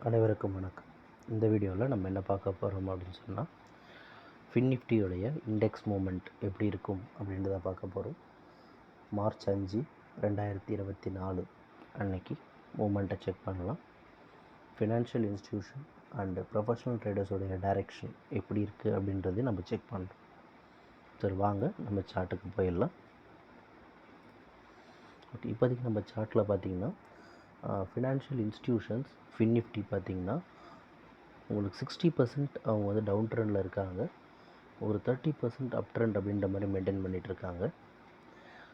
அனைவருக்கும் வணக்கம். இந்த வீடியோவில் நம்ம என்ன பார்க்க போகிறோம் அப்படின்னு சொன்னால், ஃபின்னிஃப்டியோடைய இண்டெக்ஸ் மூமெண்ட் எப்படி இருக்கும் அப்படின்றத பார்க்க போகிறோம். மார்ச் 5, 2024 அன்னைக்கு மூமெண்ட்டை செக் பண்ணலாம். ஃபினான்ஷியல் இன்ஸ்டிடியூஷன் அண்டு ப்ரொஃபஷனல் ட்ரேடர்ஸோடைய டைரெக்ஷன் எப்படி இருக்குது அப்படின்றதையும் நம்ம செக் பண்ணுறோம். சரி, வாங்க நம்ம சார்ட்டுக்கு போயிடலாம். ஓகே, இப்போதைக்கு நம்ம சார்ட்டில் பார்த்திங்கன்னா ஃபினான்ஷியல் இன்ஸ்டிடியூஷன்ஸ் ஃபின்னிஃப்டி பார்த்திங்கன்னா உங்களுக்கு 60% அவங்க வந்து டவுன் ட்ரெண்டில் இருக்காங்க. ஒரு 30% அப் ட்ரெண்ட் அப்படின்ற மாதிரி மெயின்டைன் பண்ணிகிட்ருக்காங்க.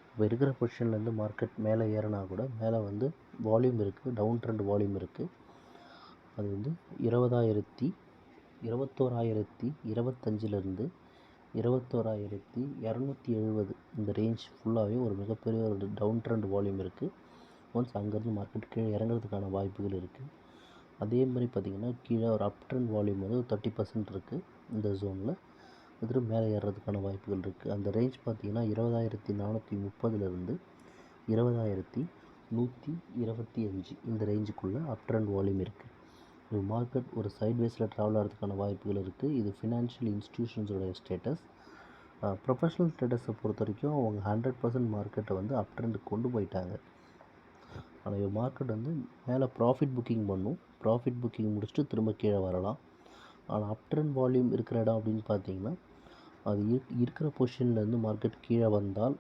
இப்போ இருக்கிற பொசிஷன்லேருந்து மார்க்கெட் மேலே ஏறினா கூட மேலே வந்து வால்யூம் இருக்குது, டவுன் ட்ரெண்ட் வால்யூம் இருக்குது. அது வந்து 21,025லேருந்து 21,270 இந்த ரேஞ்ச் ஃபுல்லாகவே ஒரு மிகப்பெரிய ஒரு டவுன் ட்ரெண்ட் வால்யூம் இருக்குது. ஒன்ஸ் அங்கேருந்து மார்க்கெட் கீழே இறங்குறதுக்கான வாய்ப்புகள் இருக்குது. அதே மாதிரி பார்த்திங்கன்னா கீழே ஒரு அப் ட்ரெண்ட் வால்யூம் வந்து ஒரு 30% இருக்குது இந்த ஜோனில். இது மேலே ஏறுறதுக்கான வாய்ப்புகள் இருக்குது. அந்த ரேஞ்ச் பார்த்திங்கன்னா 20,430லேருந்து 20,125 இந்த ரேஞ்சுக்குள்ளே அப் ட்ரெண்ட் வால்யூம் இருக்குது. ஒரு மார்க்கெட் ஒரு சைட்வேஸில் ட்ராவல் ஆகிறதுக்கான வாய்ப்புகள் இருக்குது. இது ஃபினான்ஷியல் இன்ஸ்டிடியூஷன்ஸோடைய ஸ்டேட்டஸ். ப்ரொஃபஷனல் ஸ்டேட்டஸை பொறுத்த வரைக்கும் அவங்க 100% மார்க்கெட்டை வந்து அப் ட்ரெண்டுக்கு கொண்டு போயிட்டாங்க. ஆனால் மார்க்கெட் வந்து மேலே ப்ராஃபிட் புக்கிங் பண்ணும். ப்ராஃபிட் புக்கிங் முடிச்சுட்டு திரும்ப கீழே வரலாம். ஆனால் அப் ட்ரெண்ட் வால்யூம் இருக்கிற இடம் அப்படின்னு பார்த்தீங்கன்னா, அது இருக்கிற பொசிஷன்லேருந்து மார்க்கெட் கீழே வந்தால்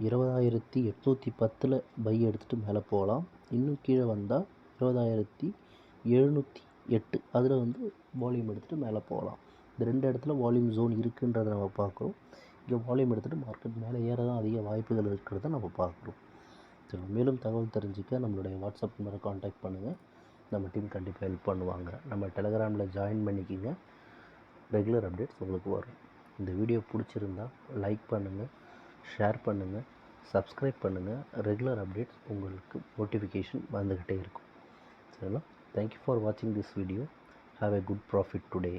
20,810 பை எடுத்துகிட்டு மேலே போகலாம். இன்னும் கீழே வந்தால் 20,708 அதில் வந்து வால்யூம் எடுத்துகிட்டு மேலே போகலாம். இந்த ரெண்டு இடத்துல வால்யூம் ஜோன் இருக்குன்றதை நம்ம பார்க்குறோம். இங்கே வால்யூம் எடுத்துகிட்டு மார்க்கெட் மேலே ஏற தான் அதிக வாய்ப்புகள் இருக்கிறத நம்ம பார்க்குறோம். சரி, மேலும் தகவல் தெரிஞ்சுக்க நம்மளுடைய வாட்ஸ்அப் நம்பரை காண்டாக்ட் பண்ணுங்கள். நம்ம டீம் கண்டிப்பாக ஹெல்ப் பண்ணுவாங்க. நம்ம டெலகிராமில் ஜாயின் பண்ணிக்கிங்க. ரெகுலர் அப்டேட்ஸ் உங்களுக்கு வரும். இந்த வீடியோ பிடிச்சிருந்தா லைக் பண்ணுங்கள், ஷேர் பண்ணுங்கள், சப்ஸ்கிரைப் பண்ணுங்கள். ரெகுலர் அப்டேட்ஸ் உங்களுக்கு நோட்டிஃபிகேஷன் வந்துக்கிட்டே இருக்கும். சரிங்களா? தேங்க்யூ ஃபார் வாட்சிங் this video. Have a good profit today.